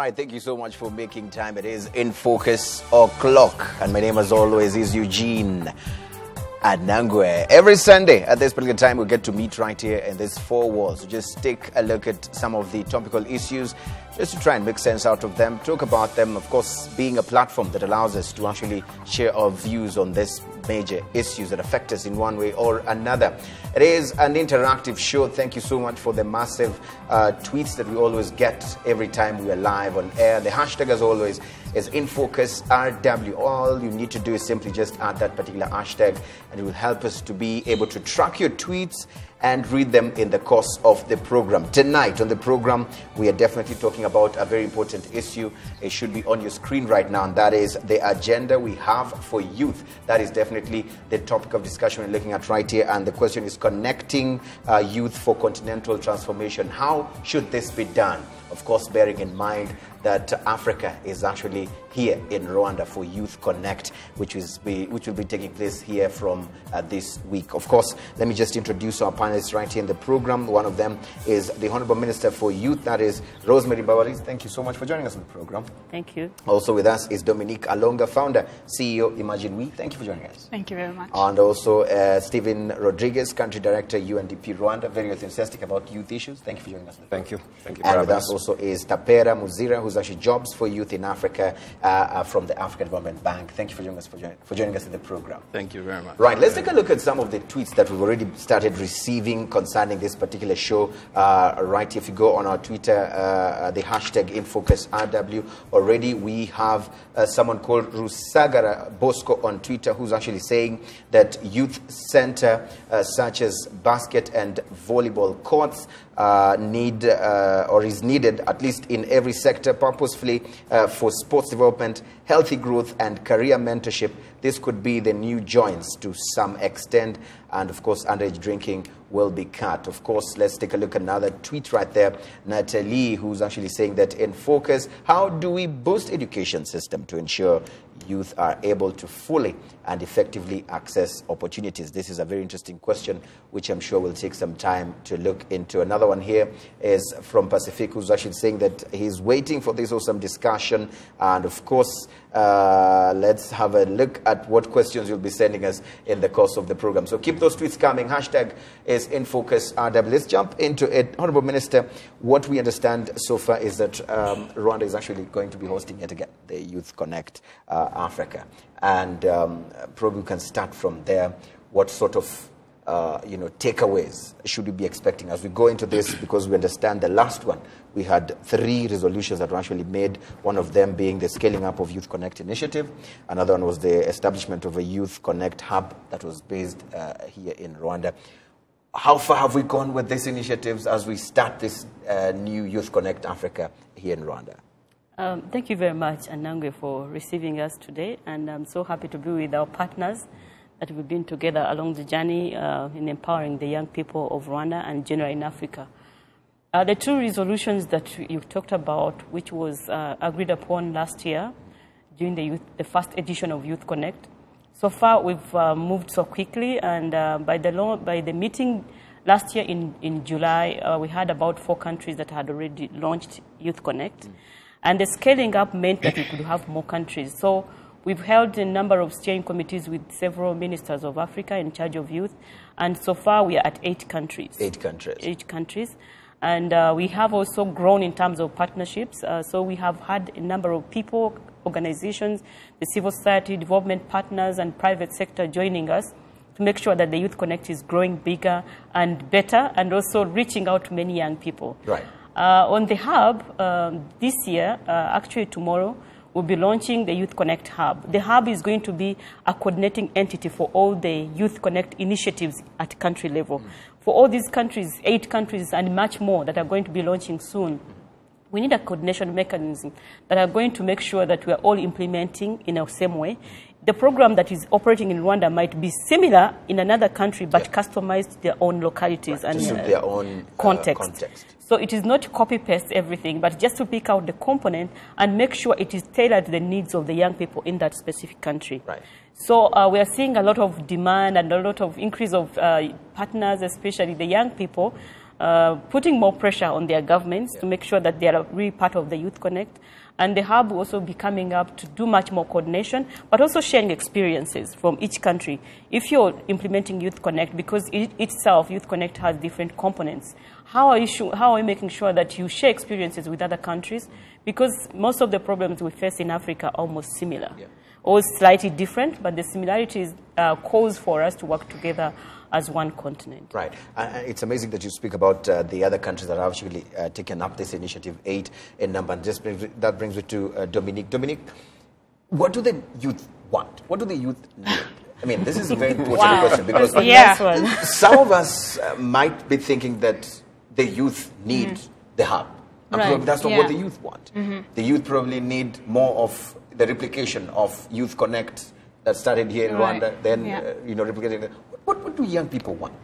right, thank you so much for making time. It is In Focus o'clock, and my name, as always, is Eugene Anangwe. Every Sunday at this particular time, we get to meet right here in these four walls. So just take a look at some of the topical issues, just to try and make sense out of them, talk about them, of course, being a platform that allows us to actually share our views on these major issues that affect us in one way or another. It is an interactive show. Thank you so much for the massive tweets that we always get every time we are live on air. The hashtag, as always, is InFocusRW. All you need to do is simply just add that particular hashtag, and it will help us to be able to track your tweets and read them in the course of the program. Tonight on the program, we are definitely talking about a very important issue. It should be on your screen right now, and that is the agenda we have for youth. That is definitely the topic of discussion we're looking at right here, and the question is connecting youth for continental transformation. How should this be done? Of course, bearing in mind that Africa is actually here in Rwanda for Youth Connect, which will be taking place here from this week. Of course, let me just introduce our panelists right here in the program. One of them is the Honorable Minister for Youth, that is Rosemary Babalis. Thank you so much for joining us on the program. Thank you. Also with us is Dominique Alonga, founder, CEO, Imagine We. Thank you for joining us. Thank you very much. And also Stephen Rodriguez, Country Director, UNDP Rwanda, very enthusiastic about youth issues. Thank you for joining us. Thank you. Thank you. And with us also is Tapera Muzira, who's actually Jobs for Youth in Africa from the African Development Bank. Thank you for joining us in the program. Thank you very much. Right, let's take a look at some of the tweets that we've already started receiving concerning this particular show. Right, if you go on our Twitter, the hashtag InFocusRW, already we have someone called Rusagara Bosco on Twitter who's actually saying that youth center such as basket and volleyball courts need or is needed at least in every sector purposefully for sports development, healthy growth and career mentorship. This could be the new joints to some extent, and of course underage drinking will be cut. Of course, let's take a look at another tweet right there. Natalie, who's actually saying that in focus, how do we boost education system to ensure youth are able to fully and effectively access opportunities? This is a very interesting question, which I'm sure will take some time to look into. Another one here is from Pacific, who's actually saying that he's waiting for this awesome discussion. And of course, let's have a look at what questions you'll be sending us in the course of the program. So keep those tweets coming. Hashtag is InFocusRW. Let's jump into it. Honorable Minister, what we understand so far is that Rwanda is actually going to be hosting yet again the Youth Connect Africa. And probably we can start from there. What sort of takeaways should we be expecting as we go into this? Because we understand the last one, we had 3 resolutions that were actually made, one of them being the scaling up of Youth Connect initiative. Another one was the establishment of a Youth Connect hub that was based here in Rwanda. How far have we gone with these initiatives as we start this new Youth Connect Africa here in Rwanda? Thank you very much, Anangwe, for receiving us today. And I'm so happy to be with our partners that we've been together along the journey in empowering the young people of Rwanda and generally in Africa. The 2 resolutions that you talked about, which was agreed upon last year during the first edition of Youth Connect. So far, we've moved so quickly, and by the meeting last year in July, we had about 4 countries that had already launched Youth Connect. And the scaling up meant that we could have more countries. So we've held a number of steering committees with several ministers of Africa in charge of youth. And so far, we are at 8 countries. 8 countries. 8 countries. And we have also grown in terms of partnerships. So we have had a number of people, organizations, the civil society, development partners, and private sector joining us to make sure that the Youth Connect is growing bigger and better, and also reaching out to many young people. Right. On the hub, this year, actually tomorrow, we'll be launching the Youth Connect Hub. The hub is going to be a coordinating entity for all the Youth Connect initiatives at country level. For all these countries, 8 countries and much more that are going to be launching soon, we need a coordination mechanism that are going to make sure that we are all implementing in the same way. The program that is operating in Rwanda might be similar in another country, but customized to their own localities and their own context. So it is not copy-paste everything, but just to pick out the component and make sure it is tailored to the needs of the young people in that specific country. Right. So we are seeing a lot of demand and a lot of increase of partners, especially the young people, putting more pressure on their governments to make sure that they are really part of the Youth Connect. And the hub will also be coming up to do much more coordination, but also sharing experiences from each country. If you're implementing Youth Connect, because itself, Youth Connect has different components, how are you making sure that you share experiences with other countries? Because most of the problems we face in Africa are almost similar, or slightly different, but the similarities cause for us to work together as one continent. Right. It's amazing that you speak about the other countries that have actually taken up this initiative, 8 in number. And that brings me to Dominique. Dominique, what do the youth want? What do the youth need? I mean, this is a very important question, because some of us might be thinking that the youth need the hub. And probably that's not what the youth want. The youth probably need more of the replication of Youth Connect that started here in Rwanda, then replicating. What do young people want?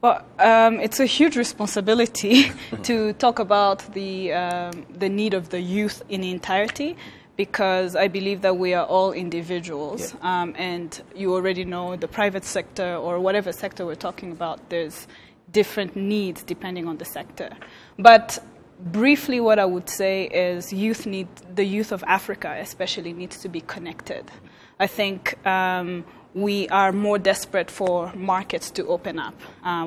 Well, it's a huge responsibility to talk about the need of the youth in entirety, because I believe that we are all individuals, and you already know the private sector or whatever sector we're talking about, there's different needs depending on the sector. But briefly, what I would say is the youth of Africa especially needs to be connected. I think we are more desperate for markets to open up.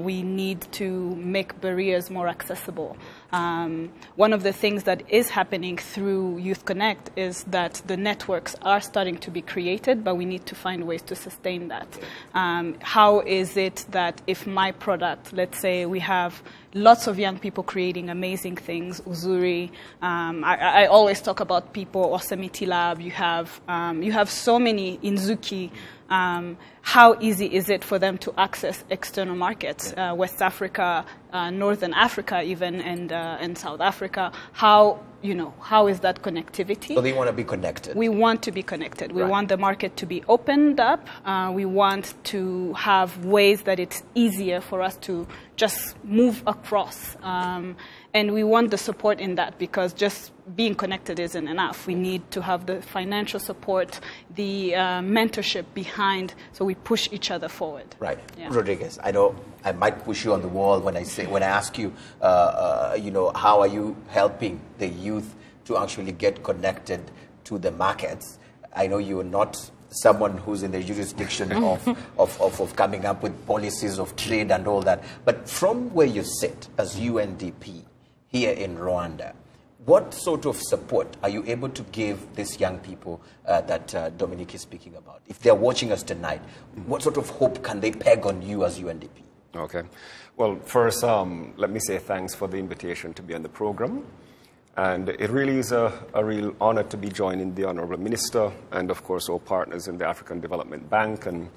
We need to make barriers more accessible. One of the things that is happening through Youth Connect is that the networks are starting to be created, but we need to find ways to sustain that. How is it that if my product, let's say we have lots of young people creating amazing things, Uzuri, I always talk about people, Osamiti Lab, you have so many, Inzuki. How easy is it for them to access external markets, West Africa, Northern Africa even, and South Africa? How is that connectivity? So they want to be connected. We want to be connected. We want the market to be opened up. We want to have ways that it's easier for us to just move across. And we want the support in that, because just being connected isn't enough. We need to have the financial support, the mentorship behind, so we push each other forward. Right. Yeah. Rodriguez, I know I might push you on the wall when I ask you, how are you helping the youth to actually get connected to the markets? I know you're not someone who's in the jurisdiction of coming up with policies of trade and all that. But from where you sit as UNDP here in Rwanda, what sort of support are you able to give these young people that Dominique is speaking about? If they're watching us tonight, what sort of hope can they peg on you as UNDP? Okay. Well, first, let me say thanks for the invitation to be on the program. And it really is a real honor to be joining the Honorable Minister and, of course, our partners in the African Development Bank and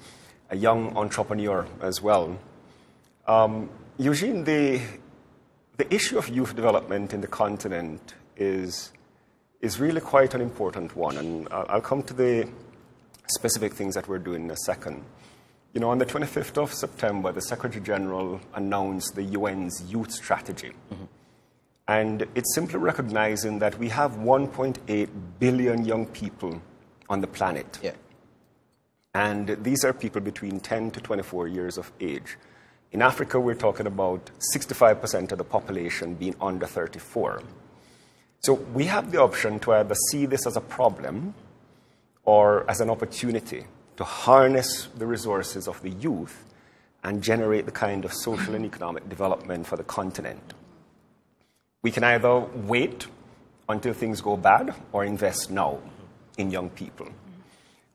a young entrepreneur as well. Eugene, the issue of youth development in the continent is really quite an important one. And I'll come to the specific things that we're doing in a second. You know, on the 25th of September, the Secretary General announced the UN's youth strategy. And it's simply recognizing that we have 1.8 billion young people on the planet. Yeah. And these are people between 10 to 24 years of age. In Africa, we're talking about 65% of the population being under 34. So we have the option to either see this as a problem or as an opportunity to harness the resources of the youth and generate the kind of social and economic development for the continent. We can either wait until things go bad or invest now in young people.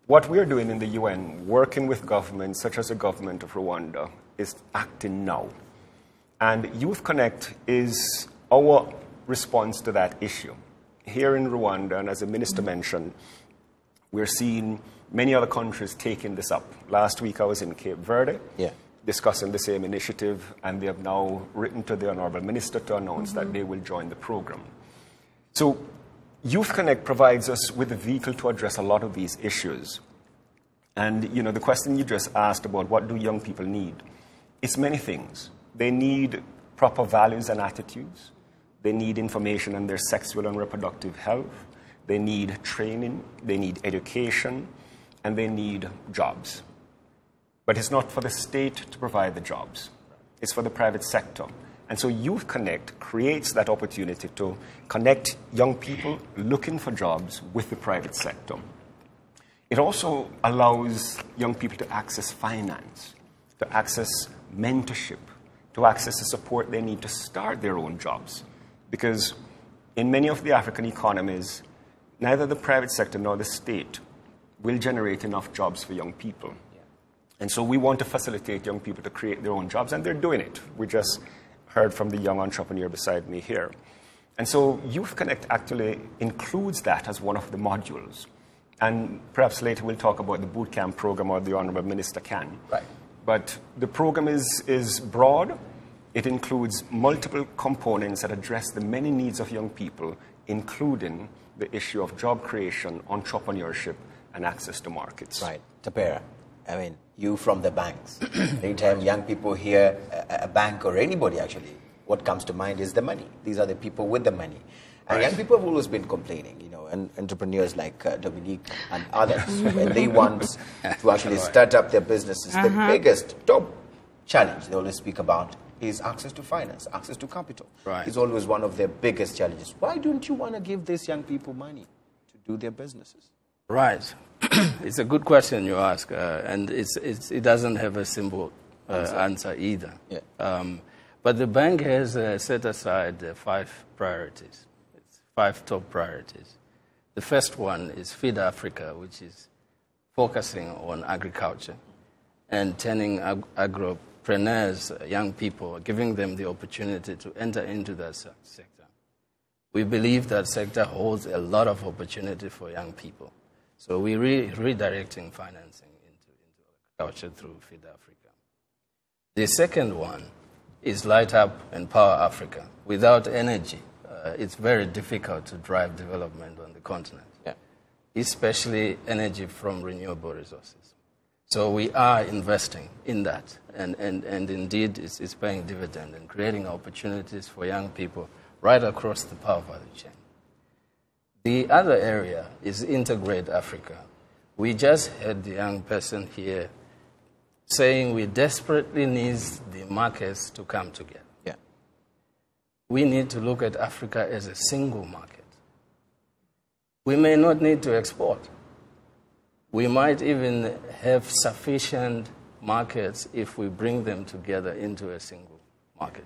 What we're doing in the UN, working with governments such as the government of Rwanda, is acting now. And Youth Connect is our response to that issue. Here in Rwanda, and as the minister mentioned, we're seeing many other countries taking this up. Last week I was in Cape Verde. Yeah. Discussing the same initiative, and they have now written to the Honorable Minister to announce that they will join the program. So Youth Connect provides us with a vehicle to address a lot of these issues. And, you know, the question you just asked about what do young people need, it's many things. They need proper values and attitudes. They need information on their sexual and reproductive health. They need training. They need education. And they need jobs. But it's not for the state to provide the jobs. It's for the private sector. And so Youth Connect creates that opportunity to connect young people looking for jobs with the private sector. It also allows young people to access finance, to access mentorship, to access the support they need to start their own jobs. Because in many of the African economies, neither the private sector nor the state will generate enough jobs for young people. And so we want to facilitate young people to create their own jobs, and they're doing it. We just heard from the young entrepreneur beside me here. And so Youth Connect actually includes that as one of the modules. And perhaps later we'll talk about the boot camp program, or the Honorable Minister can. Right. But the program is broad. It includes multiple components that address the many needs of young people, including the issue of job creation, entrepreneurship, and access to markets. Right. Tapera, I mean, you from the banks. Anytime young people hear a bank, or anybody actually, what comes to mind is the money. These are the people with the money. And young people have always been complaining, you know, and entrepreneurs like Dominique and others, when they want to actually start up their businesses, the biggest, top challenge they always speak about is access to finance, access to capital. Right. It's always one of their biggest challenges. Why don't you want to give these young people money to do their businesses? Right. It's a good question you ask, and it doesn't have a simple answer either. Yeah. But the bank has set aside 5 priorities. It's 5 top priorities. The first one is Feed Africa, which is focusing on agriculture and turning agripreneurs, young people, giving them the opportunity to enter into that sector. We believe that sector holds a lot of opportunity for young people. So we're redirecting financing into agriculture through Feed Africa. The second one is Light Up and Power Africa. Without energy, it's very difficult to drive development on the continent, especially energy from renewable resources. So we are investing in that, and indeed it's paying dividend and creating opportunities for young people right across the power value chain. The other area is Integrate Africa. We just had the young person here saying we desperately need the markets to come together. Yeah. We need to look at Africa as a single market. We may not need to export. We might even have sufficient markets if we bring them together into a single market.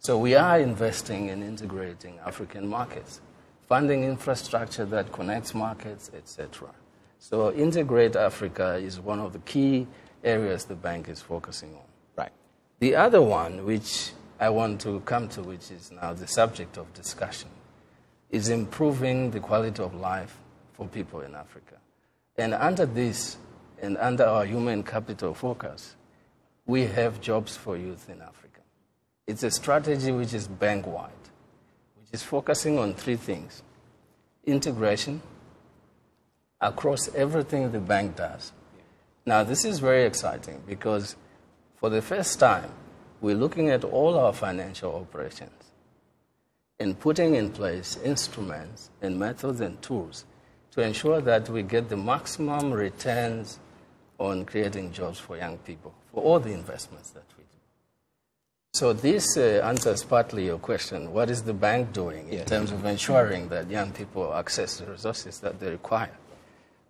So we are investing in integrating African markets, funding infrastructure that connects markets, etc. So Integrate Africa is one of the key areas the bank is focusing on. Right. The other one, which I want to come to, which is now the subject of discussion, is improving the quality of life for people in Africa. And under this, and under our human capital focus, we have jobs for youth in Africa. It's a strategy which is bank-wide, which is focusing on 3 things. Integration across everything the bank does. Now, this is very exciting because for the first time, we're looking at all our financial operations and putting in place instruments and methods and tools to ensure that we get the maximum returns on creating jobs for young people, for all the investments that we do. So this answers partly your question, what is the bank doing in terms of ensuring that young people access the resources that they require?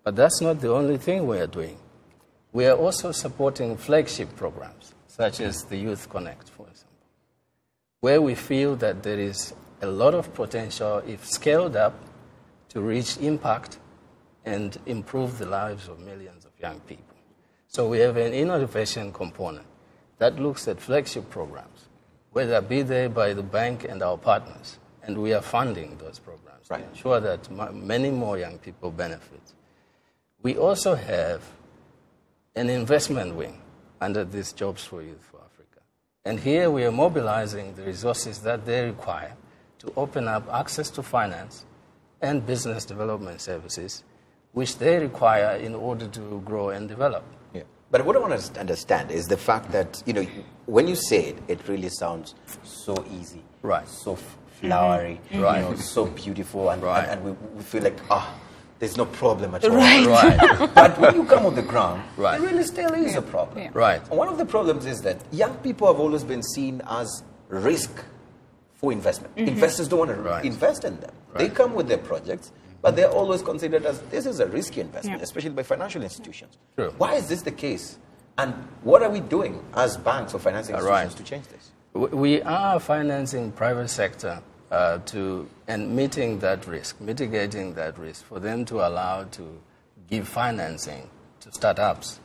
But that's not the only thing we are doing. We are also supporting flagship programs, such as the Youth Connect, for example, where we feel that there is a lot of potential, if scaled up, to reach impact and improve the lives of millions of young people. So we have an innovation component that looks at flagship programs, whether be they by the bank and our partners, and we are funding those programs to ensure that many more young people benefit. We also have an investment wing under this Jobs for Youth for Africa. And here we are mobilizing the resources that they require to open up access to finance and business development services, which they require in order to grow and develop. Yeah. But what I want to understand is the fact that, you know, when you say it, it really sounds so easy, so flowery, you know, so beautiful, and we feel like, there's no problem at all. Right. But when you come on the ground, there really still is a problem. Right. And one of the problems is that young people have always been seen as risk for investment. Investors don't want to invest in them. They come with their projects, but they're always considered as this is a risky investment, especially by financial institutions. True. Why is this the case? And what are we doing as banks or financing institutions to change this? We are financing private sector and meeting that risk, mitigating that risk for them to allow to give financing to startups.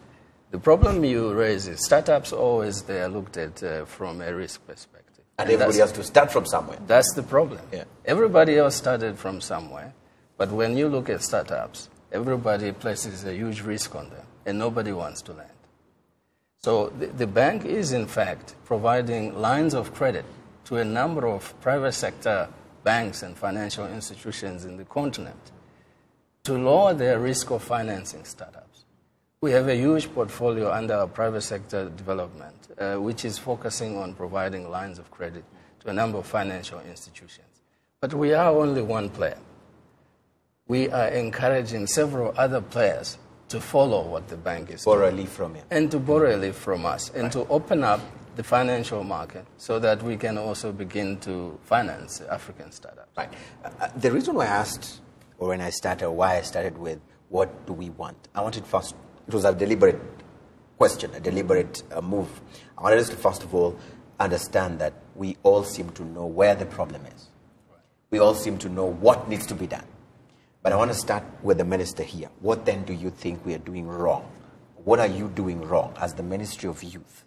The problem you raise is startups always they are looked at from a risk perspective. And everybody has to start from somewhere. That's the problem. Yeah. Everybody else started from somewhere, but when you look at startups, everybody places a huge risk on them, and nobody wants to lend. So the bank is, in fact, providing lines of credit to a number of private sector banks and financial institutions in the continent to lower their risk of financing startups. We have a huge portfolio under our private sector development, which is focusing on providing lines of credit to a number of financial institutions. But we are only one player. We are encouraging several other players to follow what the bank is doing. Borrow a leaf from you. And to borrow a leaf from us, and to open up the financial market so that we can also begin to finance African startups. Right. The reason why I asked, or when I started, why I started with, what do we want? I wanted first, it was a deliberate question, a deliberate move. I wanted us to, first of all, understand that we all seem to know where the problem is. We all seem to know what needs to be done. But I want to start with the minister here. What then do you think we are doing wrong? What are you doing wrong as the Ministry of Youth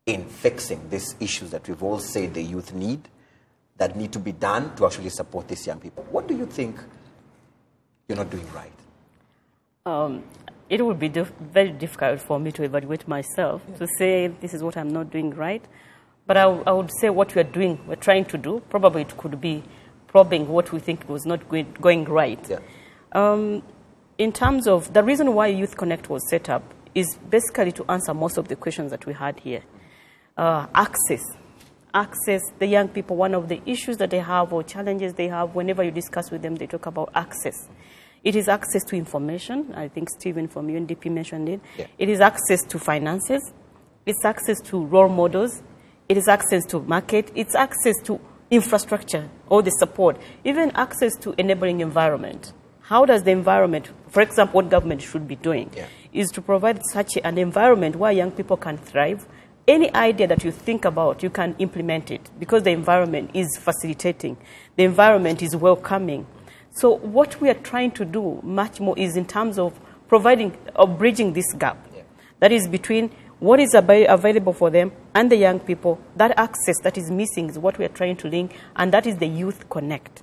in fixing these issues that we've all said the youth need, that need to be done to actually support these young people? What do you think you're not doing right? It would be very difficult for me to evaluate myself, to say this is what I'm not doing right. But I would say what we're doing, we're trying to do, probably it could be probing what we think was not going right. Yeah. In terms of the reason why Youth Connect was set up is basically to answer most of the questions that we had here. Access, the young people, one of the issues that they have or challenges they have, whenever you discuss with them, they talk about access. It is access to information. I think Stephen from UNDP mentioned it. Yeah. It is access to finances. It's access to role models. It is access to market. It's access to infrastructure, all the support, even access to enabling environment. How does the environment, for example, what government should be doing, is to provide such an environment where young people can thrive. Any idea that you think about, you can implement it because the environment is facilitating. The environment is welcoming. So what we are trying to do much more is in terms of providing or bridging this gap. That is between what is available for them and the young people. That access that is missing is what we are trying to link, and that is the Youth Connect.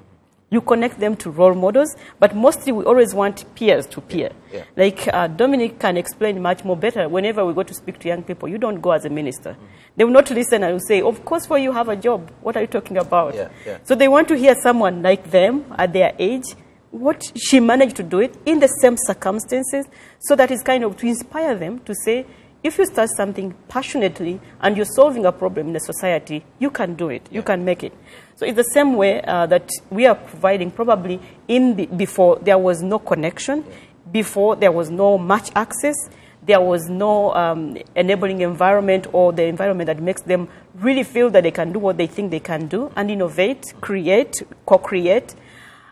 You connect them to role models, but mostly we always want peers to peer. Yeah. Like Dominic can explain much more better. Whenever we go to speak to young people, you don't go as a minister. They will not listen and will say, of course, for you have a job. What are you talking about? So they want to hear someone like them at their age, what she managed to do it in the same circumstances, so that is kind of to inspire them to say, if you start something passionately and you're solving a problem in the society, you can do it. You can make it. So it's the same way that we are providing probably before there was no connection, before there was no much access, there was no enabling environment or the environment that makes them really feel that they can do what they think they can do and innovate, create, co-create.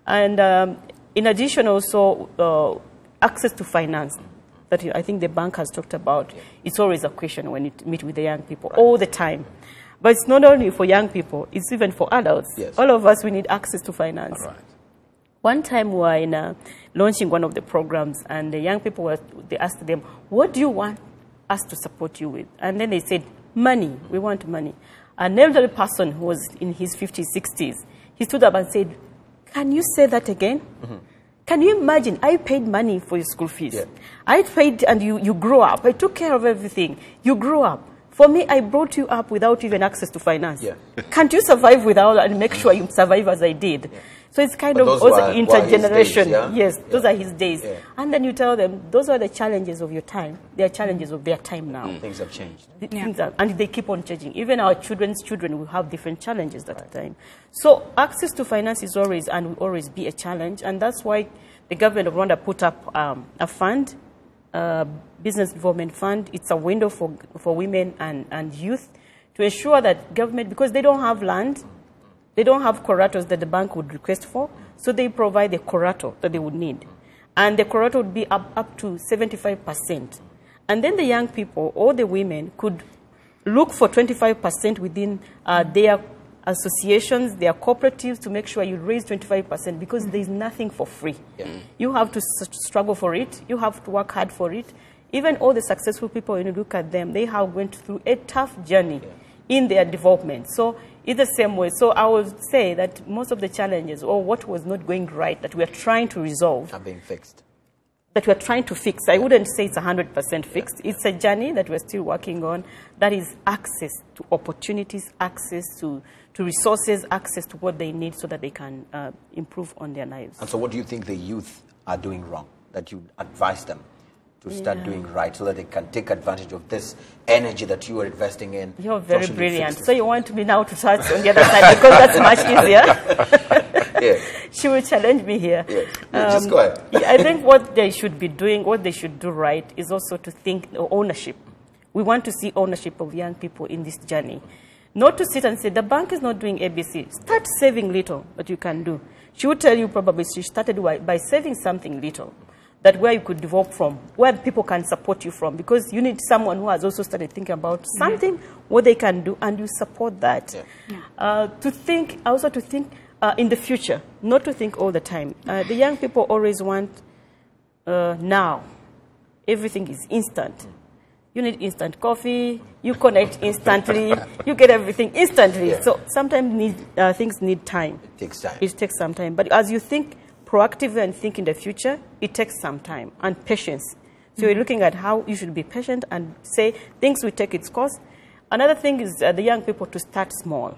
And in addition also access to finance that I think the bank has talked about. It's always a question when you meet with the young people all the time. But it's not only for young people, it's even for adults. All of us, we need access to finance. One time we were launching one of the programs, and the young people, they asked them, what do you want us to support you with? And then they said, money, we want money. An elderly person who was in his 50s, 60s, he stood up and said, can you say that again? Can you imagine? I paid money for your school fees. I paid, and you grew up. I took care of everything. You grew up. For me, I brought you up without even access to finance. Can't you survive without and make sure you survive as I did? So it's kind of also intergeneration. Yes, those are his days. And then you tell them, those are the challenges of your time. They are challenges of their time now. Things have changed. And they keep on changing. Even our children's children will have different challenges at the time. So access to finance is always and will always be a challenge. And that's why the government of Rwanda put up a fund, business development fund. It's a window for women and youth to ensure that government, because they don't have land, they don't have corrators that the bank would request for, so they provide the corrator that they would need. And the corrator would be up to 75%. And then the young people or the women could look for 25% within their associations, their cooperatives, to make sure you raise 25%, because there's nothing for free. Yeah. You have to struggle for it. You have to work hard for it. Even all the successful people, when you look at them, they have went through a tough journey in their development. So it's the same way. So I would say that most of the challenges, or what was not going right, that we are trying to resolve, are being fixed. That we're trying to fix. I wouldn't say it's 100% fixed. It's a journey that we're still working on. That is access to opportunities, access to resources, access to what they need so that they can improve on their lives. And so what do you think the youth are doing wrong, that you advise them to start doing right, so that they can take advantage of this energy that you are investing in? You're very brilliant. So you want me now to start on the other side, because that's much easier. Yes. She will challenge me here. Yes. Just go ahead. I think what they should be doing, what they should do right, is also to think ownership. We want to see ownership of young people in this journey. Not to sit and say, the bank is not doing ABC. Start saving little that you can do. She would tell you probably she started by saving something little, that where you could develop from, where people can support you from, because you need someone who has also started thinking about something, what they can do, and you support that. Yeah. To think in the future, not to think all the time. The young people always want now. Everything is instant. You need instant coffee, you connect instantly, you get everything instantly. Yeah. So sometimes things need time. It takes time. It takes some time. But as you think proactively and think in the future, it takes some time and patience. So you're looking at how you should be patient and say things will take its course. Another thing is the young people to start small.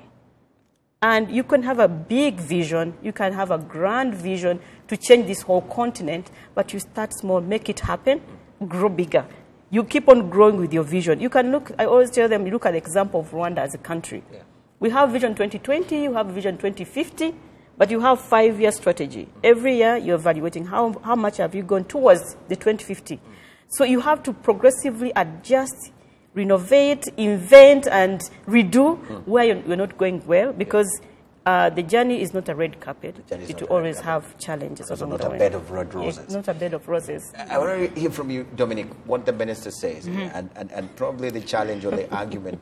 And you can have a big vision, you can have a grand vision to change this whole continent, but you start small, make it happen, grow bigger. You keep on growing with your vision. You can look, I always tell them, look at the example of Rwanda as a country. Yeah. We have Vision 2020, you have Vision 2050, but you have 5-year strategy. Every year you're evaluating how much have you gone towards the 2050. So you have to progressively adjust, renovate, invent, and redo where you're not going well, because the journey is not a red carpet. It will always have challenges. It's not a bed of red roses. It's not a bed of roses. I want to hear from you, Dominic, what the minister says, and probably the challenge or the argument.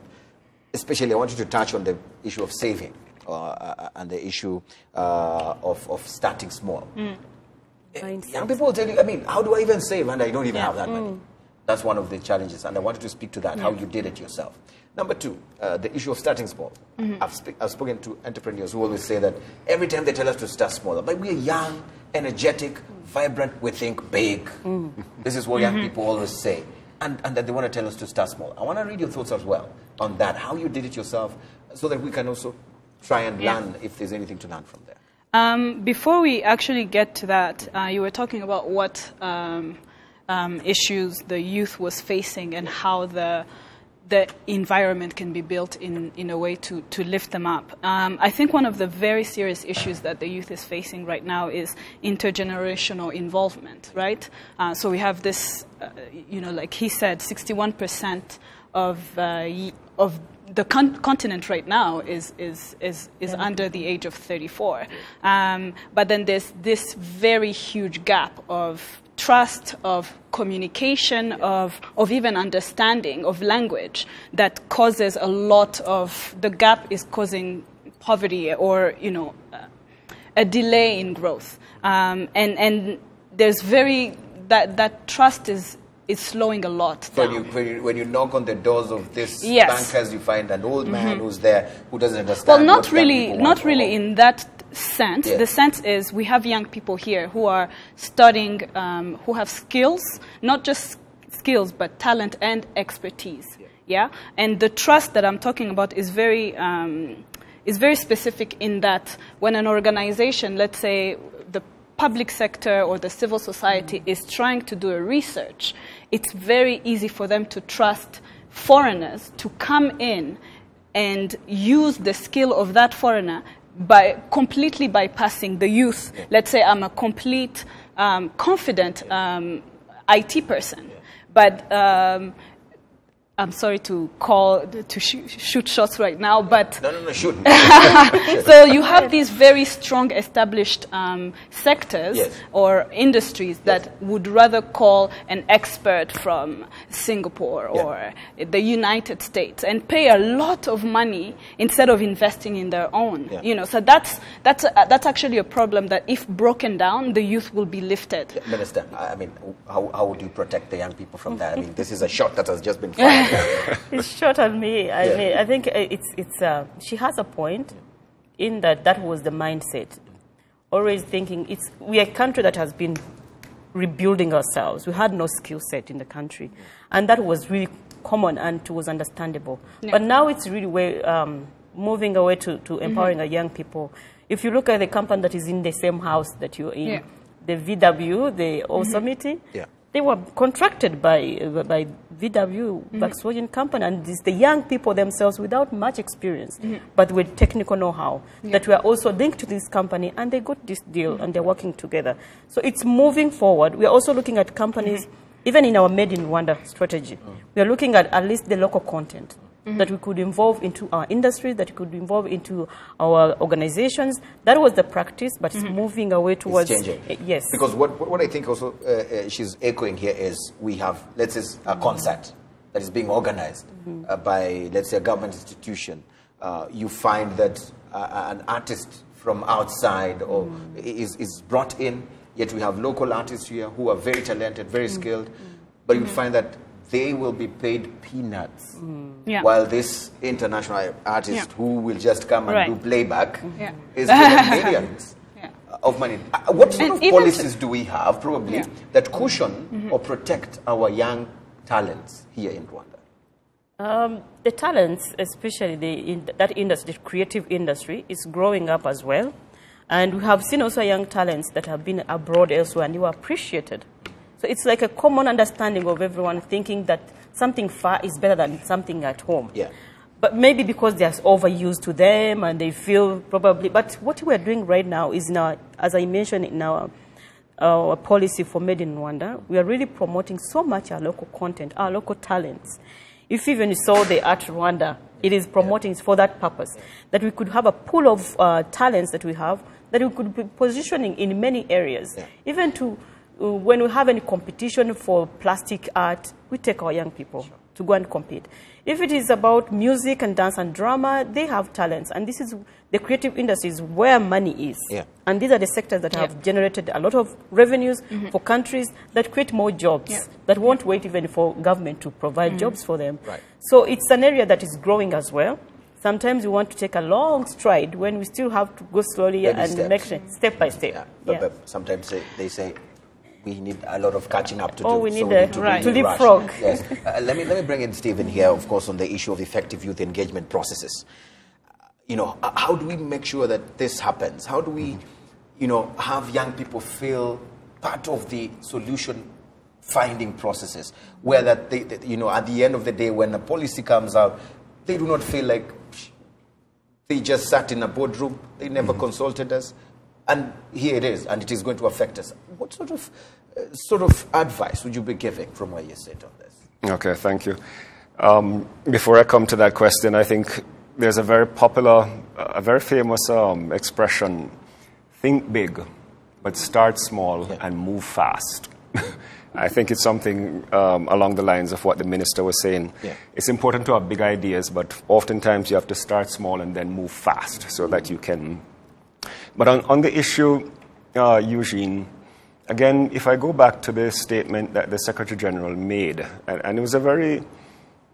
Especially, I want you to touch on the issue of saving and the issue of starting small. Young people will tell you, I mean, how do I even save? And I don't even have that money. That's one of the challenges, and I wanted to speak to that, how you did it yourself. Number two, the issue of starting small. I've spoken to entrepreneurs who always say that every time they tell us to start small, but we are young, energetic, vibrant, we think big. This is what young people always say. And that they want to tell us to start small. I want to read your thoughts as well on that, how you did it yourself, so that we can also try and learn if there's anything to learn from there. Before we actually get to that, you were talking about what issues the youth was facing and how the environment can be built in a way to lift them up. I think one of the very serious issues that the youth is facing right now is intergenerational involvement, right? So we have this, like he said, 61% of the continent right now is under the age of 34. But then there's this very huge gap of trust, of communication, of even understanding of language that causes a lot of, the gap is causing poverty or, a delay in growth. And there's that trust is slowing a lot down. When you knock on the doors of these bankers, you find an old man who's there who doesn't understand. Well, not really in that sense. The sense is we have young people here who are studying, who have skills, not just skills, but talent and expertise. Yeah, and the trust that I'm talking about is very specific in that when an organization, let's say the public sector or the civil society is trying to do a research, it's very easy for them to trust foreigners to come in and use the skill of that foreigner by completely bypassing the youth. Let's say I'm a complete, confident IT person, but I'm sorry to shoot shots right now, but No, shoot. so you have these very strong established sectors Yes. or industries that would rather call an expert from Singapore or the United States and pay a lot of money instead of investing in their own. Yeah. You know, so that's actually a problem that if broken down, the youth will be lifted. Minister, I mean, how would you protect the young people from that? I mean, this is a shot that has just been fired. It's short on me. I think she has a point in that was the mindset. Always thinking we are a country that has been rebuilding ourselves. We had no skill set in the country, and that was really common and it was understandable. Yeah. But now it's really moving away to empowering our young people. If you look at the company that is in the same house that you're in, the VW, the Yosemite, they were contracted by VW, Volkswagen company, and it's the young people themselves without much experience, but with technical know-how, that were also linked to this company, and they got this deal, and they're working together. So it's moving forward. We are also looking at companies, even in our Made in Rwanda strategy, we are looking at least the local content that we could involve into our industry, that we could involve into our organizations. That was the practice, but it's moving away towards... It's changing. Yes. Because what I think also she's echoing here is we have, let's say, a concert that is being organized by, let's say, a government institution. You find that an artist from outside or is brought in, yet we have local artists here who are very talented, very skilled, but you find that they will be paid peanuts, while this international artist who will just come and do playback is getting millions of money. What sort of policies do we have, probably, that cushion or protect our young talents here in Rwanda? The talents, especially that industry, the creative industry, is growing up as well. And we have seen also young talents that have been abroad elsewhere and they were appreciated. So it's like a common understanding of everyone thinking that something far is better than something at home. Yeah. But maybe because they're overused to them and they feel probably... But what we're doing right now is now, as I mentioned in our policy for Made in Rwanda, we are really promoting so much our local content, our local talents. If even you saw the Art Rwanda, it is promoting for that purpose, that we could have a pool of talents that we have, that we could be positioning in many areas, even to... when we have any competition for plastic art, we take our young people to go and compete. If it is about music and dance and drama, they have talents. And this is the creative industries where money is. Yeah. And these are the sectors that have generated a lot of revenues for countries that create more jobs, that won't wait even for government to provide jobs for them. Right. So it's an area that is growing as well. Sometimes we want to take a long stride when we still have to go slowly make sure, step by step. Yeah. But sometimes they say, we need a lot of catching up to do. Oh, we need to leapfrog. Yes. Let me bring in Stephen here, of course, on the issue of effective youth engagement processes. How do we make sure that this happens? How do we, have young people feel part of the solution finding processes, where that they, at the end of the day, when a policy comes out, they do not feel like they just sat in a boardroom, they never consulted us, and here it is, and it is going to affect us. What sort of advice would you be giving from where you sit on this? Okay, thank you. Before I come to that question, I think there's a very popular, a very famous expression, think big, but start small and move fast. I think it's something along the lines of what the minister was saying. Yeah. It's important to have big ideas, but oftentimes you have to start small and then move fast so that you can... But on the issue, Eugene, again, if I go back to the statement that the Secretary General made, and it was a very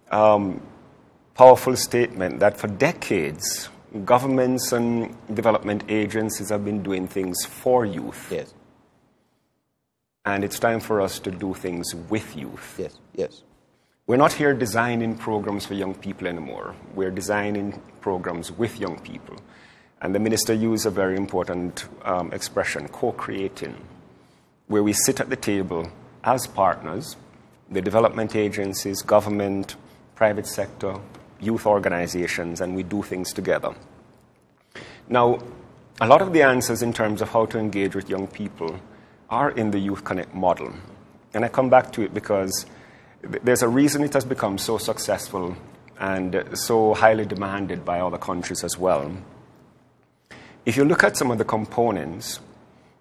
powerful statement that for decades, governments and development agencies have been doing things for youth. Yes. And it's time for us to do things with youth. Yes, yes. We're not here designing programs for young people anymore. We're designing programs with young people. And the minister used a very important expression, co-creating, where we sit at the table as partners, the development agencies, government, private sector, youth organizations, and we do things together. Now, a lot of the answers in terms of how to engage with young people are in the Youth Connect model. And I come back to it because there's a reason it has become so successful and so highly demanded by other countries as well. If you look at some of the components,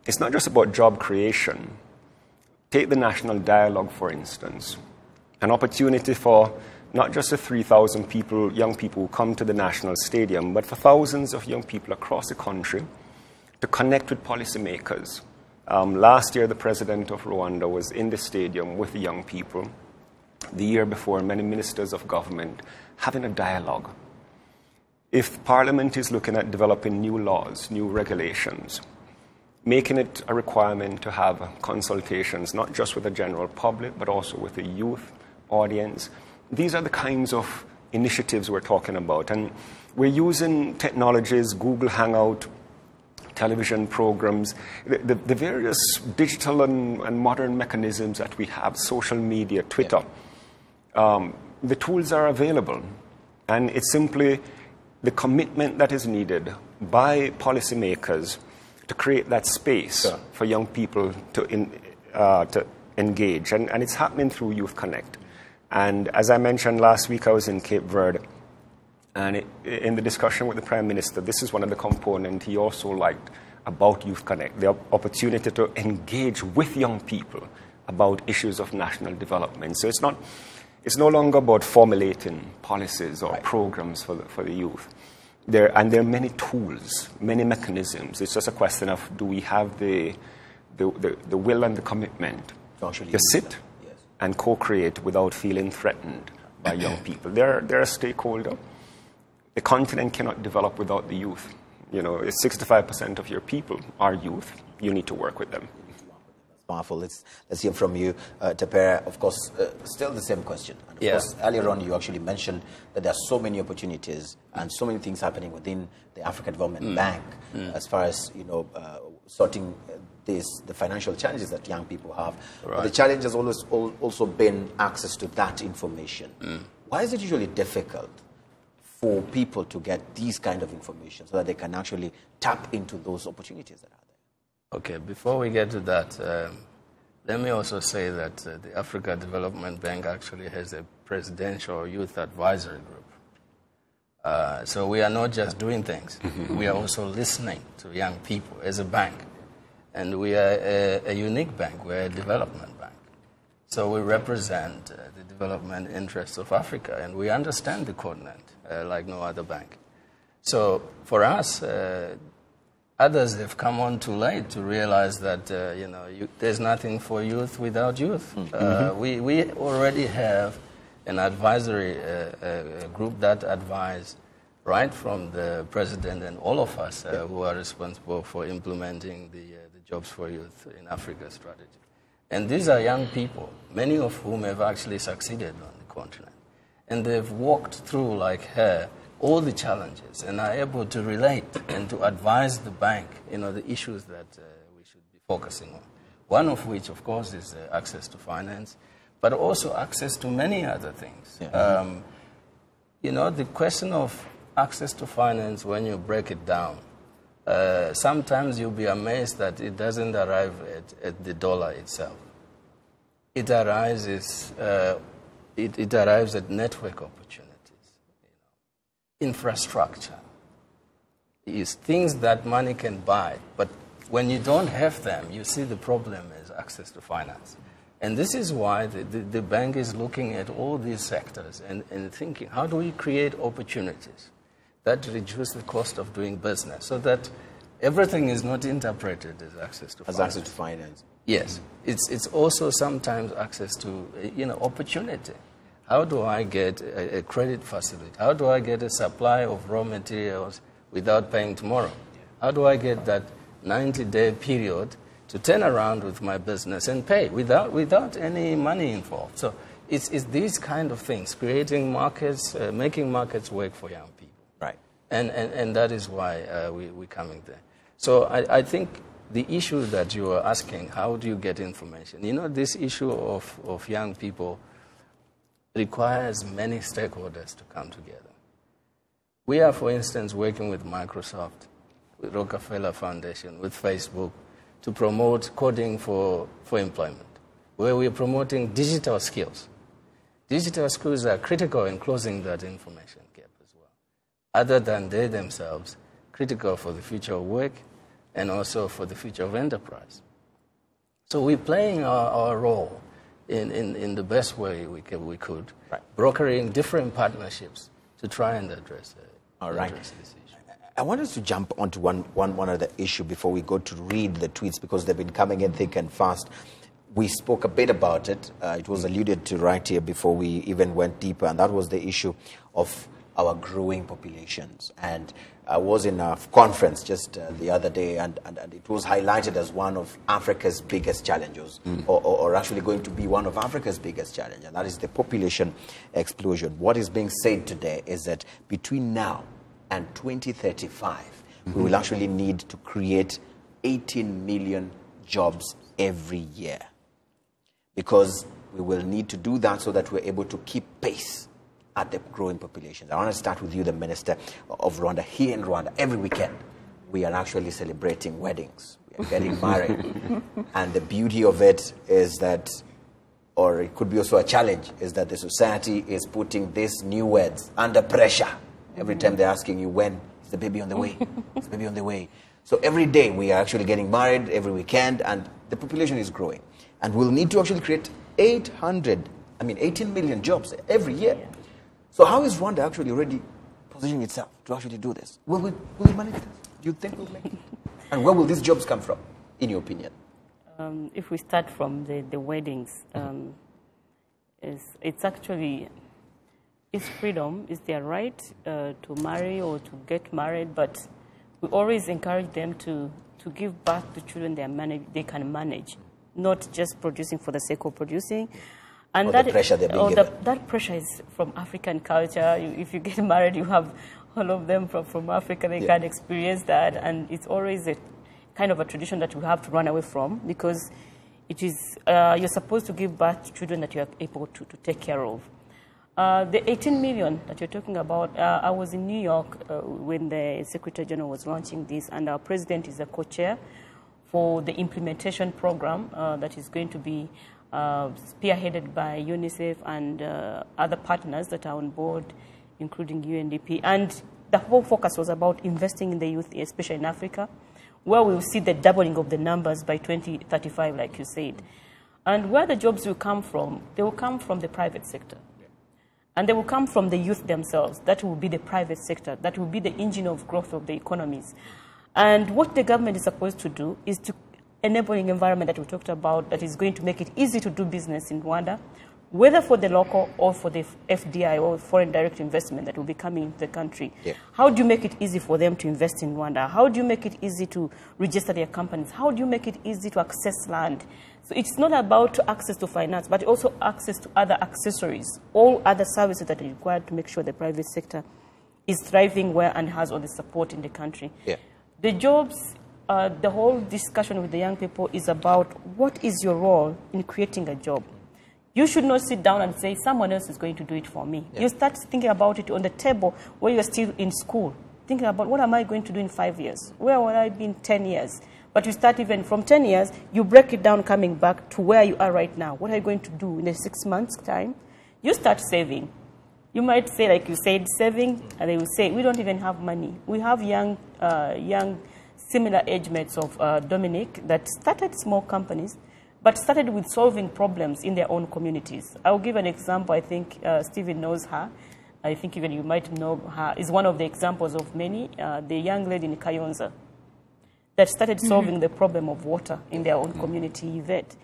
it's not just about job creation. Take the national dialogue, for instance, an opportunity for not just the 3,000 people, young people who come to the National Stadium, but for thousands of young people across the country to connect with policymakers. Last year, the president of Rwanda was in the stadium with the young people. The year before, many ministers of government having a dialogue. If Parliament is looking at developing new laws, new regulations, making it a requirement to have consultations, not just with the general public, but also with the youth audience, these are the kinds of initiatives we're talking about. And we're using technologies, Google Hangout, television programs, the various digital and modern mechanisms that we have, social media, Twitter. The tools are available. And it's simply the commitment that is needed by policymakers to create that space for young people to engage. And it's happening through Youth Connect. And as I mentioned last week, I was in Cape Verde. And in the discussion with the Prime Minister, this is one of the components he also liked about Youth Connect, the opportunity to engage with young people about issues of national development. So it's no longer about formulating policies or programs for the youth. There are many tools, many mechanisms. It's just a question of, do we have the will and the commitment to sit and co-create without feeling threatened by young people. They're a stakeholder. The continent cannot develop without the youth. You know, 65% of your people are youth. You need to work with them. Powerful. Let's hear from you, Tapera. Of course, still the same question. And of course, earlier on, you actually mentioned that there are so many opportunities and so many things happening within the African Development Bank as far as, you know, sorting the financial challenges that young people have. Right. But the challenge has always also been access to that information. Why is it usually difficult for people to get these kind of information so that they can actually tap into those opportunities that are there? Okay, before we get to that, let me also say that the Africa Development Bank actually has a presidential youth advisory group. So we are not just doing things. We are also listening to young people as a bank. And we are a unique bank. We're a development bank. So we represent the development interests of Africa, and we understand the continent like no other bank. So for us, others have come on too late to realize that there's nothing for youth without youth. We already have an advisory group that advise right from the president and all of us who are responsible for implementing the Jobs for Youth in Africa strategy. And these are young people, many of whom have actually succeeded on the continent. And they've walked through, like her, all the challenges and are able to relate and to advise the bank, the issues that we should be focusing on. One of which, of course, is access to finance, but also access to many other things. The question of access to finance, when you break it down, sometimes you'll be amazed that it doesn't arrive at the dollar itself. It arrives at network opportunities, infrastructure. It's things that money can buy, but when you don't have them, you see the problem is access to finance. And this is why the bank is looking at all these sectors and thinking, how do we create opportunities that reduce the cost of doing business so that everything is not interpreted as access to finance. As access to finance. Yes. It's also sometimes access to, opportunity. How do I get a credit facility? How do I get a supply of raw materials without paying tomorrow? How do I get that 90-day period to turn around with my business and pay without any money involved? So it's these kind of things, creating markets, making markets work for young people. Right. And that is why we're coming there. So I think the issue that you are asking, how do you get information? This issue of young people requires many stakeholders to come together. We are, for instance, working with Microsoft, with Rockefeller Foundation, with Facebook, to promote coding for employment, where we're promoting digital skills. digital schools are critical in closing that information gap as well. Other than they themselves, critical for the future of work and also for the future of enterprise. So we're playing our role in the best way we could, right, brokering different partnerships to try and address this issue. I want us to jump onto one other issue before we go to read the tweets, because they've been coming in thick and fast. We spoke a bit about it. It was alluded to right here before we even went deeper, and that was the issue of our growing populations. And I was in a conference just the other day, and it was highlighted as one of Africa's biggest challenges, or actually going to be one of Africa's biggest challenges, and that is the population explosion. What is being said today is that between now and 2035, we will actually need to create 18 million jobs every year, because we will need to do that so that we're able to keep pace at the growing population. I want to start with you, the Minister of Rwanda. Here in Rwanda, every weekend, we are actually celebrating weddings. We are getting married. And the beauty of it is that, or it could be also a challenge, is that the society is putting these new words under pressure. Every time they're asking you, when is the baby on the way? Is the baby on the way? So every day we are actually getting married, every weekend, and the population is growing. And we'll need to actually create 18 million jobs every year. So how is Rwanda actually already positioning itself to actually do this? Will we manage this? Do you think we'll make it? And where will these jobs come from, in your opinion? If we start from the weddings, it's actually, it's freedom, it's their right to marry or to get married, but we always encourage them to give birth to children they can manage, not just producing for the sake of producing. And or the pressure they're being given. That pressure is from African culture. If you get married, you have all of them from Africa. They can experience that, and it's always a kind of a tradition that we have to run away from, because it is you're supposed to give birth to children that you are able to take care of. The 18 million that you're talking about, I was in New York when the Secretary General was launching this, and our President is a co-chair for the implementation program that is going to be spearheaded by UNICEF and other partners that are on board, including UNDP. And the whole focus was about investing in the youth, especially in Africa, where we will see the doubling of the numbers by 2035, like you said. And where the jobs will come from, they will come from the private sector. And they will come from the youth themselves. That will be the private sector. That will be the engine of growth of the economies. And what the government is supposed to do is to enabling environment that we talked about that is going to make it easy to do business in Rwanda, whether for the local or for the FDI or foreign direct investment that will be coming into the country. Yeah. How do you make it easy for them to invest in Rwanda? How do you make it easy to register their companies? How do you make it easy to access land? So it's not about access to finance, but also access to other accessories, all other services that are required to make sure the private sector is thriving well and has all the support in the country. Yeah. The jobs, the whole discussion with the young people is about what is your role in creating a job. You should not sit down and say, someone else is going to do it for me. Yeah. You start thinking about it on the table when you're still in school, thinking about what am I going to do in 5 years? Where will I be in 10 years? But you start even from 10 years, you break it down coming back to where you are right now. What are you going to do in the 6 months' time? You start saving. You might say, like you said, saving, and they will say, we don't even have money. We have young similar age mates of Dominic that started small companies, but started with solving problems in their own communities. I'll give an example. I think Stephen knows her. I think even you might know her. Is one of the examples of many. The young lady in Kayonza that started solving the problem of water in their own community, Yvette.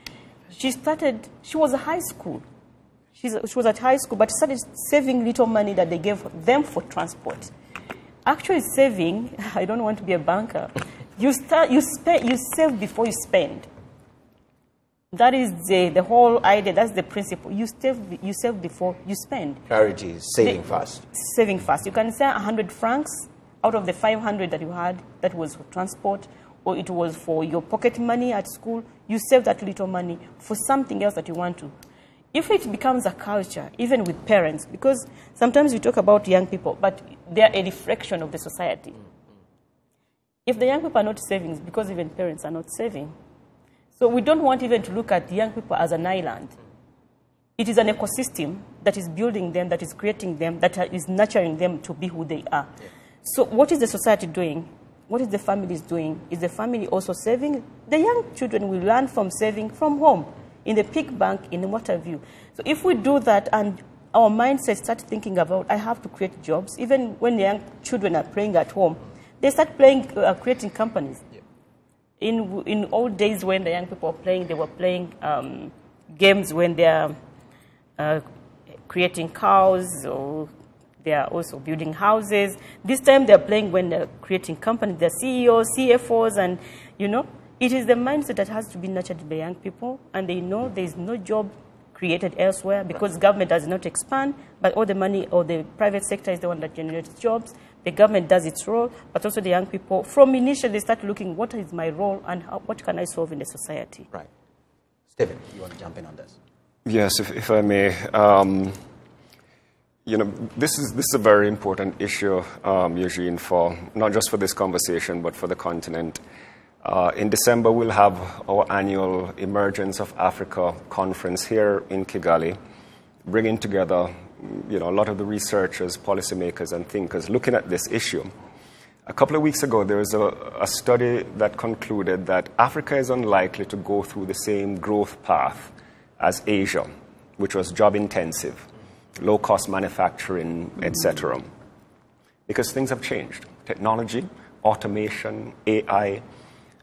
She was a high school. She was at high school, but started saving little money that they gave them for transport. Actually saving, I don't want to be a banker, you save before you spend. That is the whole idea, that's the principle. You save before you spend. Priority is saving fast. Saving fast. You can save 100 francs out of the 500 that you had, that was for transport, or it was for your pocket money at school. You save that little money for something else that you want to. If it becomes a culture, even with parents, because sometimes we talk about young people, but they are a reflection of the society. If the young people are not saving, it's because even parents are not saving. So we don't want even to look at young people as an island. it is an ecosystem that is building them, that is creating them, that is nurturing them to be who they are. Yeah. So what is the society doing? What is the families doing? Is the family also saving? The young children will learn from saving from home, in the pig bank, in what have you. So if we do that and our mindset start thinking about, I have to create jobs, even when the young children are playing at home, they start creating companies. Yeah. In old days when the young people were playing, they were playing games when they are creating cows, or they are also building houses. This time they're playing when they're creating companies, they're CEOs, CFOs, and, you know, it is the mindset that has to be nurtured by young people, and they know there is no job created elsewhere because government does not expand, but all the money or the private sector is the one that generates jobs. The government does its role, but also the young people, from initially they start looking, what is my role and what can I solve in the society? Right. Stephen, you want to jump in on this? Yes, if I may. You know, this is a very important issue, Eugene, for not just for this conversation, but for the continent. In December, we'll have our annual Emergence of Africa conference here in Kigali, bringing together, you know, a lot of the researchers, policymakers, and thinkers looking at this issue. A couple of weeks ago, there was a study that concluded that Africa is unlikely to go through the same growth path as Asia, which was job-intensive, low-cost manufacturing, etc., because things have changed. Technology, automation, AI,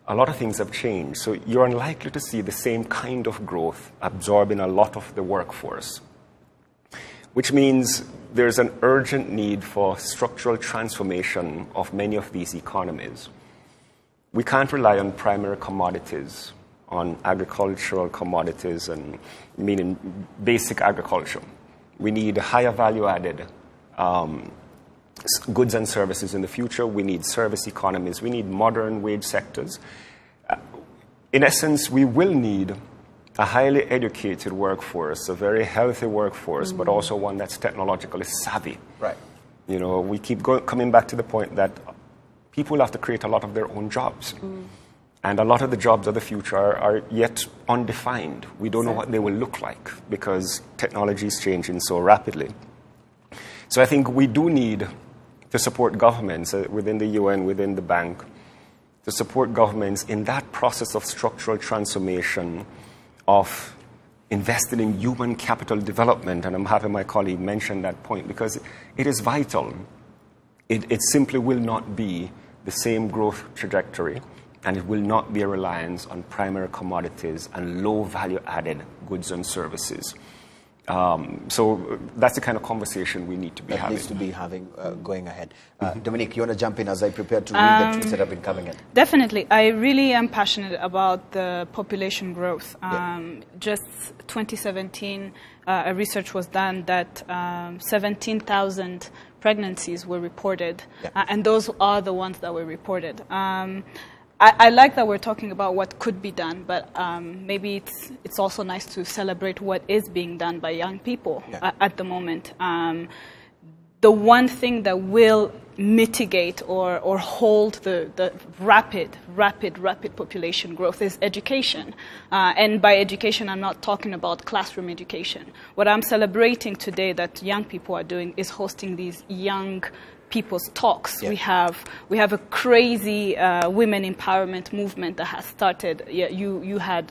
a lot of things have changed. So you're unlikely to see the same kind of growth absorbing a lot of the workforce, which means there's an urgent need for structural transformation of many of these economies. We can't rely on primary commodities, on agricultural commodities, and meaning basic agriculture. We need higher value-added goods and services in the future. We need service economies. We need modern wage sectors. In essence, we will need a highly educated workforce, a very healthy workforce, but also one that's technologically savvy. Right. You know, we keep coming back to the point that people have to create a lot of their own jobs. And a lot of the jobs of the future are yet undefined. We don't know what they will look like because technology is changing so rapidly. So I think we do need to support governments within the UN, within the bank, to support governments in that process of structural transformation, of investing in human capital development. And I'm having my colleague mention that point because it is vital. It simply will not be the same growth trajectory, and it will not be a reliance on primary commodities and low value-added goods and services. So that's the kind of conversation we need to be having. That needs to be having going ahead. Dominique, you want to jump in as I prepare to read the tweets that have been coming in? Definitely. I really am passionate about the population growth. Just 2017, a research was done that 17,000 pregnancies were reported, and those are the ones that were reported. I like that we're talking about what could be done, but maybe it's also nice to celebrate what is being done by young people at the moment. The one thing that will mitigate or hold the rapid population growth is education. And by education, I'm not talking about classroom education. What I'm celebrating today that young people are doing is hosting these young people's talks. We have a crazy women empowerment movement that has started. You had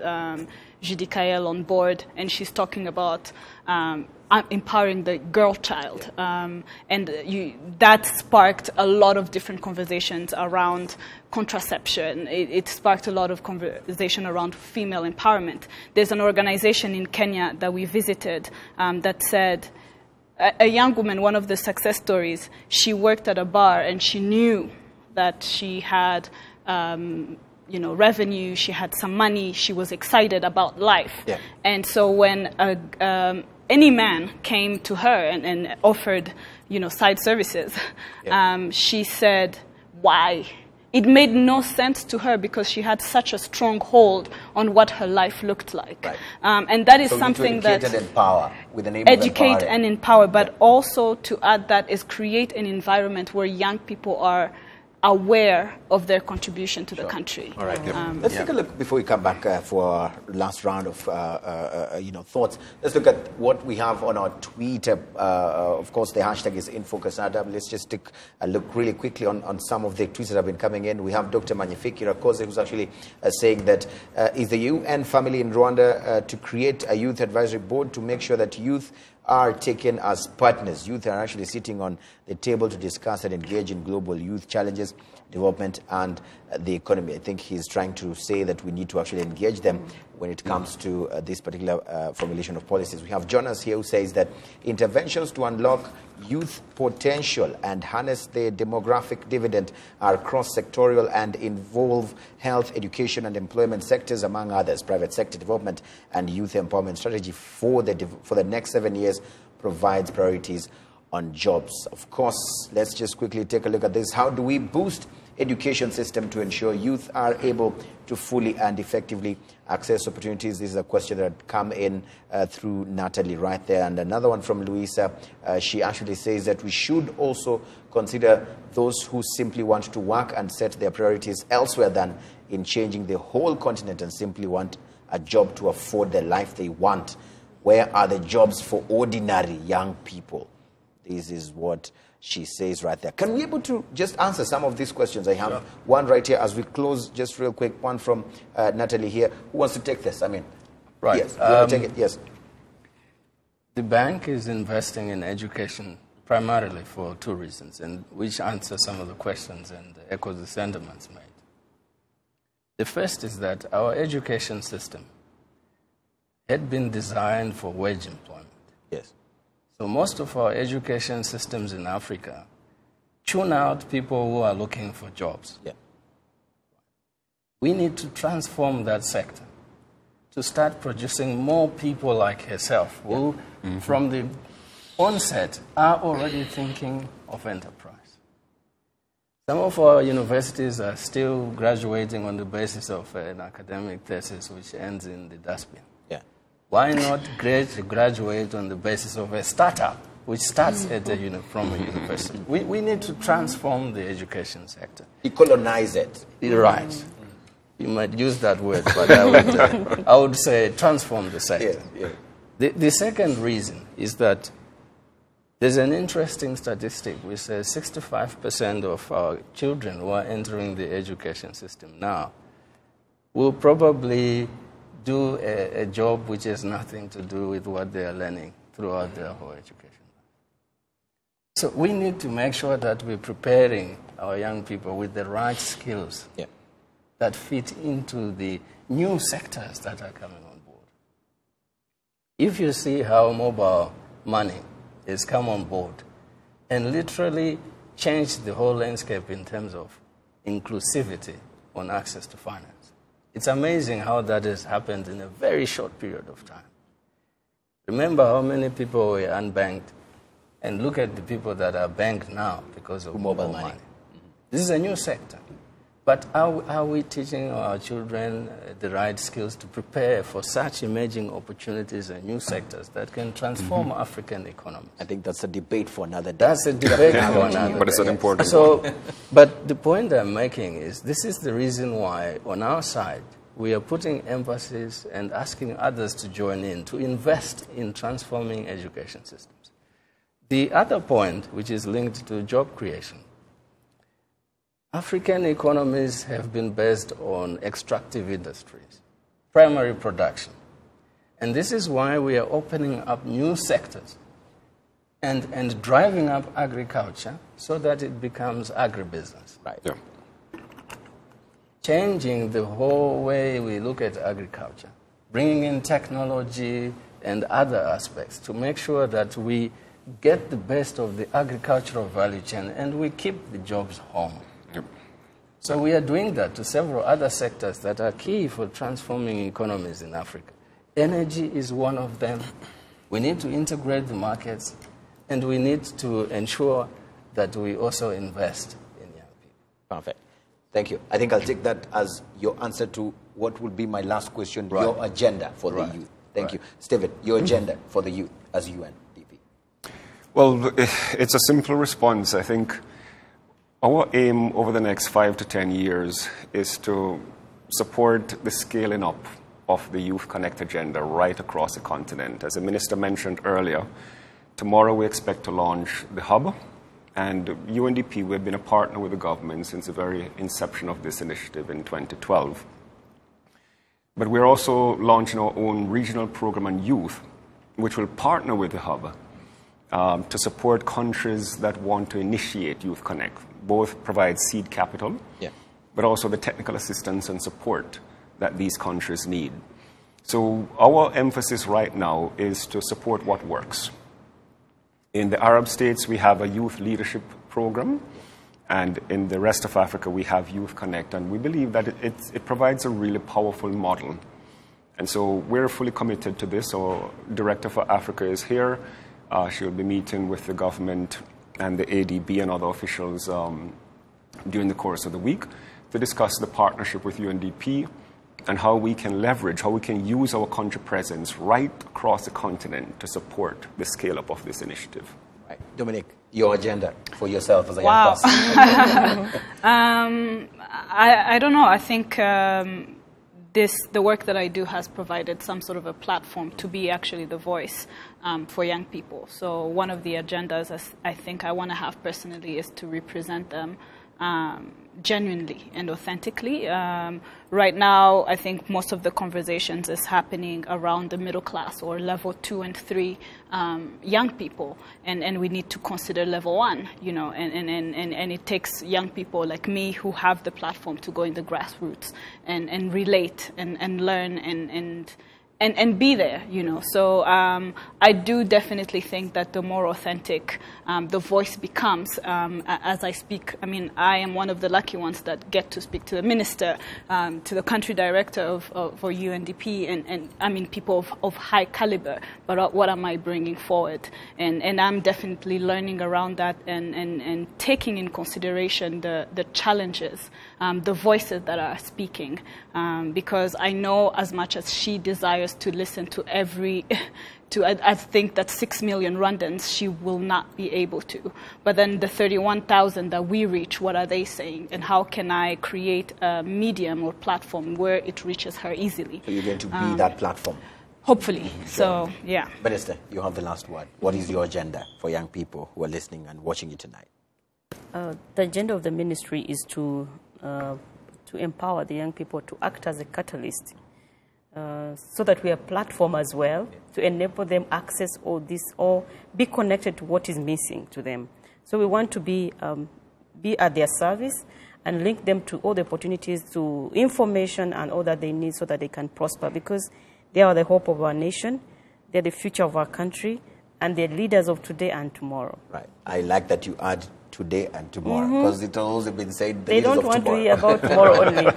Judy Kael on board, and she's talking about empowering the girl child, and that sparked a lot of different conversations around contraception. It sparked a lot of conversation around female empowerment. There's an organization in Kenya that we visited that said, a young woman, one of the success stories, she worked at a bar and she knew that she had revenue, she had some money, she was excited about life. And so when any man came to her and offered side services, she said, why? It made no sense to her because she had such a strong hold on what her life looked like. And that is something that... and empower with the name educate and empower, but also to add that is create an environment where young people are aware of their contribution to the country. All right. Let's take a look before we come back for our last round of thoughts. Let's look at what we have on our Twitter. Of course, the hashtag is InFocusRW. Let's just take a look really quickly on some of the tweets that have been coming in. We have Dr. Magnifique Irakoze, who's actually saying that is the UN family in Rwanda to create a youth advisory board to make sure that youth are taken as partners. Youth are actually sitting on the table to discuss and engage in global youth challenges, development, and the economy. I think he's trying to say that we need to actually engage them when it comes to this particular formulation of policies. We have Jonas here who says that interventions to unlock youth potential and harness the demographic dividend are cross-sectorial and involve health, education, and employment sectors, among others. Private sector development and youth empowerment strategy for the next 7 years provides priorities on jobs. Of course, let's just quickly take a look at this. How do we boost education system to ensure youth are able to fully and effectively access opportunities? This is a question that had come in through Natalie right there. And another one from Luisa. She actually says that we should also consider those who simply want to work and set their priorities elsewhere than in changing the whole continent and simply want a job to afford the life they want. Where are the jobs for ordinary young people? This is what she says right there. Can we be able to just answer some of these questions? I have one right here as we close, just real quick, one from Natalie here. Who wants to take this? I mean, right. Yes, you want to take it? Yes. The bank is investing in education primarily for two reasons, and which answer some of the questions and echo the sentiments made. The first is that our education system had been designed for wage employment. Yes. So most of our education systems in Africa tune out people who are looking for jobs. Yeah. We need to transform that sector to start producing more people like herself who, from the onset, are already thinking of enterprise. Some of our universities are still graduating on the basis of an academic thesis which ends in the dustbin. Yeah. Why not graduate on the basis of a startup which starts at from a university? We need to transform the education sector. Decolonize it. Right. You might use that word, but I would say transform the sector. Yeah, yeah. The second reason is that there's an interesting statistic which says 65% of our children who are entering the education system now will probably do a job which has nothing to do with what they are learning throughout their whole education. So we need to make sure that we're preparing our young people with the right skills that fit into the new sectors that are coming on board. If you see how mobile money has come on board and literally changed the whole landscape in terms of inclusivity on access to finance, it's amazing how that has happened in a very short period of time. Remember how many people were unbanked, and look at the people that are banked now because of mobile money. This is a new sector. But are we teaching our children the right skills to prepare for such emerging opportunities and new sectors that can transform African economies? I think that's a debate for another day. That's a debate for another day. But it's an important one. But the point I'm making is this is the reason why, on our side, we are putting emphasis and asking others to join in, to invest in transforming education systems. The other point, which is linked to job creation, African economies have been based on extractive industries, primary production. And this is why we are opening up new sectors and driving up agriculture so that it becomes agribusiness. Right. Yeah. Changing the whole way we look at agriculture, bringing in technology and other aspects to make sure that we get the best of the agricultural value chain and we keep the jobs home. Yep. So we are doing that to several other sectors that are key for transforming economies in Africa. Energy is one of them. We need to integrate the markets, and we need to ensure that we also invest in young people. Perfect. Thank you. I think I'll take that as your answer to what would be my last question, your agenda for the youth. Thank you. Stephen, your agenda for the youth as UNDP. Well, it's a simple response. I think Our aim over the next 5 to 10 years is to support the scaling up of the Youth Connect agenda right across the continent. As the Minister mentioned earlier, tomorrow we expect to launch the hub, and UNDP, we've been a partner with the government since the very inception of this initiative in 2012. But we're also launching our own regional program on youth, which will partner with the hub to support countries that want to initiate Youth Connect, both provide seed capital, but also the technical assistance and support that these countries need. So our emphasis right now is to support what works. In the Arab states, we have a youth leadership program, and in the rest of Africa, we have Youth Connect, and we believe that it provides a really powerful model. And so we're fully committed to this. Our Director for Africa is here. She'll be meeting with the government and the ADB and other officials during the course of the week to discuss the partnership with UNDP and how we can leverage, how we can use our country presence right across the continent to support the scale-up of this initiative. Right. Dominic, your agenda for yourself as a young person. I don't know. I think the work that I do has provided some sort of a platform to be actually the voice for young people. So one of the agendas I think I want to have personally is to represent them genuinely and authentically. Right now, I think most of the conversations is happening around the middle class or level 2 and 3 young people, and we need to consider level 1, you know, and it takes young people like me who have the platform to go in the grassroots and relate and learn and be there, you know. So I do definitely think that the more authentic the voice becomes as I speak. I mean, I am one of the lucky ones that get to speak to the minister, to the country director for UNDP, and I mean, people of high caliber. But what am I bringing forward? And I'm definitely learning around that and taking in consideration the challenges, the voices that are speaking, because I know as much as she desires to listen to I think that 6 million Rwandans, she will not be able to. But then the 31,000 that we reach, what are they saying? And how can I create a medium or platform where it reaches her easily? So you're going to be that platform? Hopefully. So, yeah. Minister, you have the last word. What is your agenda for young people who are listening and watching you tonight? The agenda of the ministry is to empower the young people to act as a catalyst, so that we are a platform as well to enable them access all this or be connected to what is missing to them. So we want to be at their service and link them to all the opportunities, to information and all that they need so that they can prosper, because they are the hope of our nation, they're the future of our country, and they're leaders of today and tomorrow. Right. I like that you add today and tomorrow, because it's always been said they don't want to hear about tomorrow only.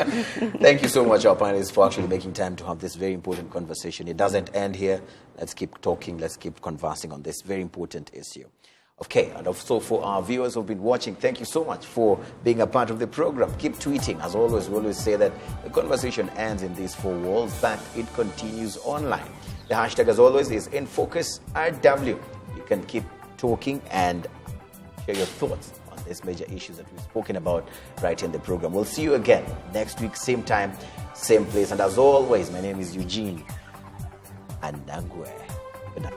Thank you so much, our panelists, for actually making time to have this very important conversation. It doesn't end here. Let's keep talking. Let's keep conversing on this very important issue. Okay, and also for our viewers who've been watching, thank you so much for being a part of the program. Keep tweeting. As always, we always say that the conversation ends in these 4 walls, but it continues online. The hashtag, as always, is InFocusRW. You can keep talking and share your thoughts on these major issues that we've spoken about right in the program. We'll see you again next week, same time, same place. And as always, my name is Eugene Anangwe. Good night.